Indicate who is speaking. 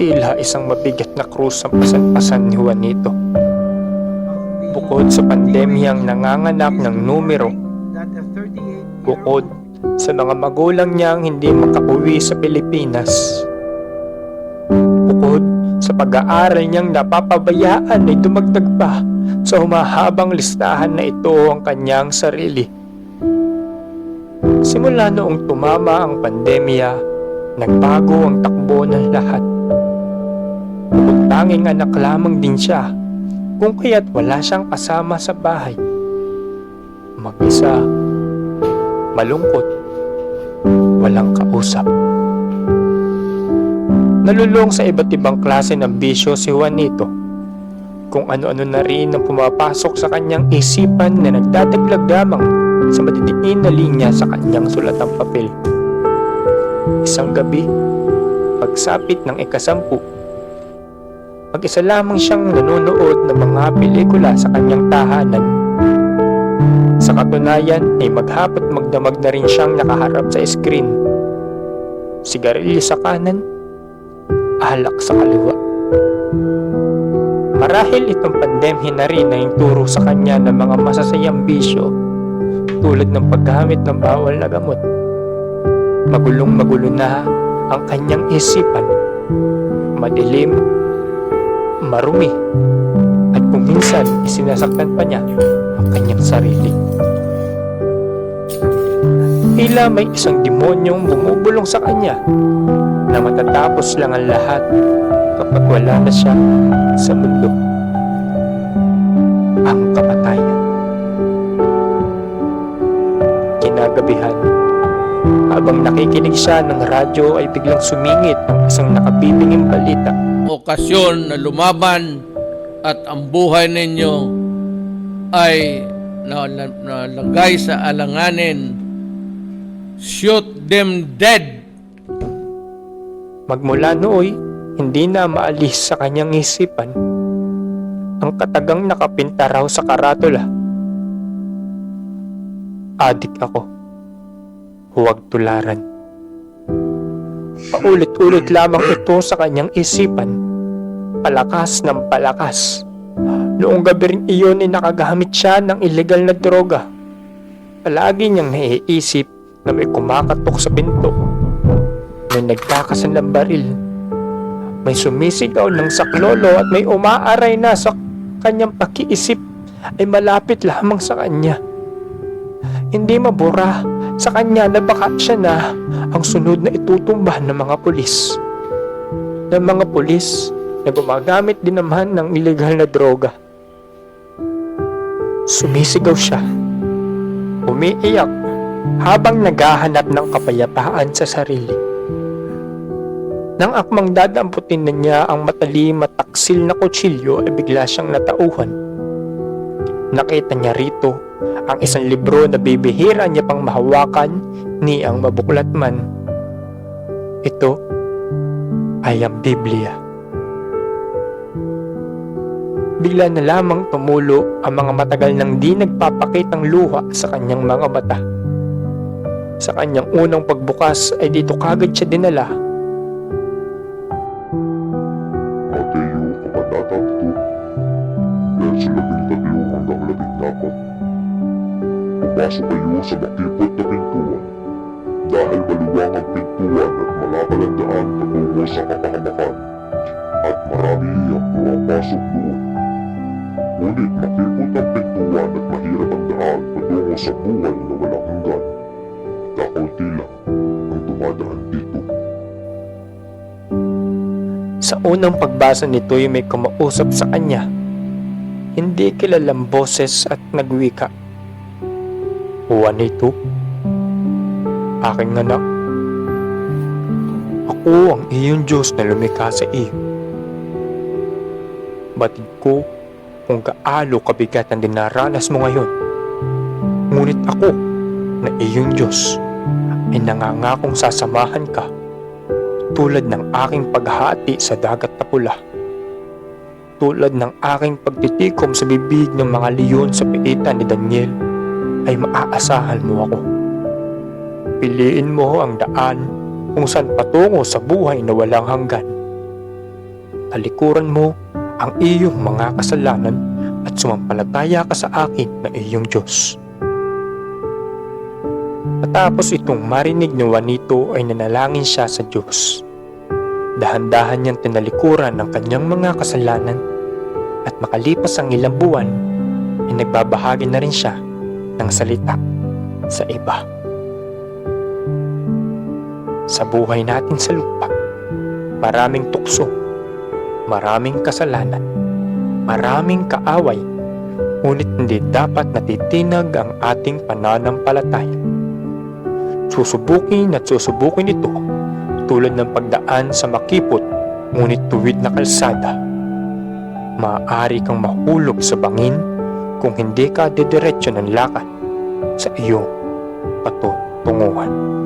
Speaker 1: Tila isang mabigat na krus ang pasan-pasan ni Juanito. Bukod sa pandemyang nanganganak ng numero, bukod sa mga magulang niyang hindi makauwi sa Pilipinas, bukod sa pag-aaral niyang napapabayaan ay dumagdag pa sa humahabang listahan na ito ang kanyang sarili. Simula noong tumama ang pandemya, nagbago ang takbo ng lahat. Bukod tanging anak lamang din siya, kung kaya't wala siyang kasama sa bahay. Mag-isa, malungkot, walang kausap. Nalulong sa iba't ibang klase ng bisyo si Juanito. Kung ano-ano na rin ang pumapasok sa kanyang isipan na nagdadaglag lamang sa madidiin na linya sa kanyang sulatang papel. Isang gabi, pagsapit ng ika-10, mag-isa lamang siyang nanonood ng mga pelikula sa kanyang tahanan. Sa katunayan ay maghapot magdamag na rin siyang nakaharap sa screen. Sigarilyo sa kanan, alak sa kaliwa. Marahil itong pandemya na rin na turo sa kanya ng mga masasayang bisyo tulad ng paggamit ng bawal na gamot. Magulong-magulo na ang kanyang isipan, madilim, marumi, at kung minsan isinasaktan pa niya ang kanyang sarili. Tila may isang demonyong bumubulong sa kanya na matatapos lang ang lahat kapag wala na siya sa mundo. Ang kamatayan. Kinagabihan, habang nakikinig siya ng radyo ay biglang sumingit ang isang nakabibinging balita.
Speaker 2: Okasyon na lumaban at ang buhay ninyo ay nalagay sa alanganin. Shoot them dead!
Speaker 1: Magmula nooy, hindi na maalis sa kanyang isipan ang katagang nakapinta raw sa karatula. Adik ako. Huwag tularan. Paulit-ulit lamang ito sa kanyang isipan. Palakas ng palakas. Noong gabi rin iyon ay nakagamit siya ng ilegal na droga. Palagi niyang naiisip na may kumakatok sa pinto. May nagtakasan ng baril. May sumisigaw ng saklolo at may umaaray na sa kanyang pakiisip ay malapit lamang sa kanya. Hindi mabura sa kanya na baka siya na ang sunod na itutumba ng mga pulis. Ng mga pulis na gumagamit din naman ng ilegal na droga. Sumisigaw siya. Umiiyak habang naghahanap ng kapayapaan sa sarili. Nang akmang dadamputin na niya ang matalim at taksil na kutsilyo ay bigla siyang natauhan. Nakita niya rito ang isang libro na bibihira niya pang mahawakan ni ang mabuklat man. Ito ay ang Biblia. Bigla na lamang tumulo ang mga matagal nang di nagpapakitang luha sa kanyang mga mata. Sa kanyang unang pagbukas ay dito kagad siya dinala.
Speaker 3: Mateo, Kabanata 2, verso 13 hanggang 14. Pumasok kayo sa makipot na pintuan, dahil maluwang ang pintuan at malakal ang daan patungo sa kapahamakan, at marami ang pumapasok doon. Ngunit makipot ang pintuan at mahirap ang daan patungo sa buhay na walang hanggan. Kakaunti lang ang dumadaan dito.
Speaker 1: Sa unang pagbasa nito ay may kumausap sa kanya. Hindi kilalang boses at nagwika. Juanito, aking anak, ako ang iyong Diyos na lumikha sa iyo. Batid ko kung gaano kabigat ang dinaranas mo ngayon. Ngunit ako na iyong Diyos ay nangangakong sasamahan ka tulad ng aking paghati sa dagat na pula. Tulad ng aking pagtitikom sa bibig ng mga leon sa piitan ni Daniel, ay maaasahan mo ako. Piliin mo ang daan kung saan patungo sa buhay na walang hanggan. talikuran mo ang iyong mga kasalanan at sumampalataya ka sa akin na iyong Diyos. Matapos itong marinig ni Juanito ay nanalangin siya sa Diyos. Dahan-dahan niyang tinalikuran ang kanyang mga kasalanan at makalipas ang ilang buwan ay nagbabahagi na rin siya ng salita sa iba. Sa buhay natin sa lupa, maraming tukso, maraming kasalanan, maraming kaaway, ngunit hindi dapat natitinag ang ating pananampalataya. Susubukin at susubukin ito tulad ng pagdaan sa makipot ngunit tuwid na kalsada. Maaari kang mahulog sa bangin kung hindi ka didiretso ng lakad sa iyong patutunguhan.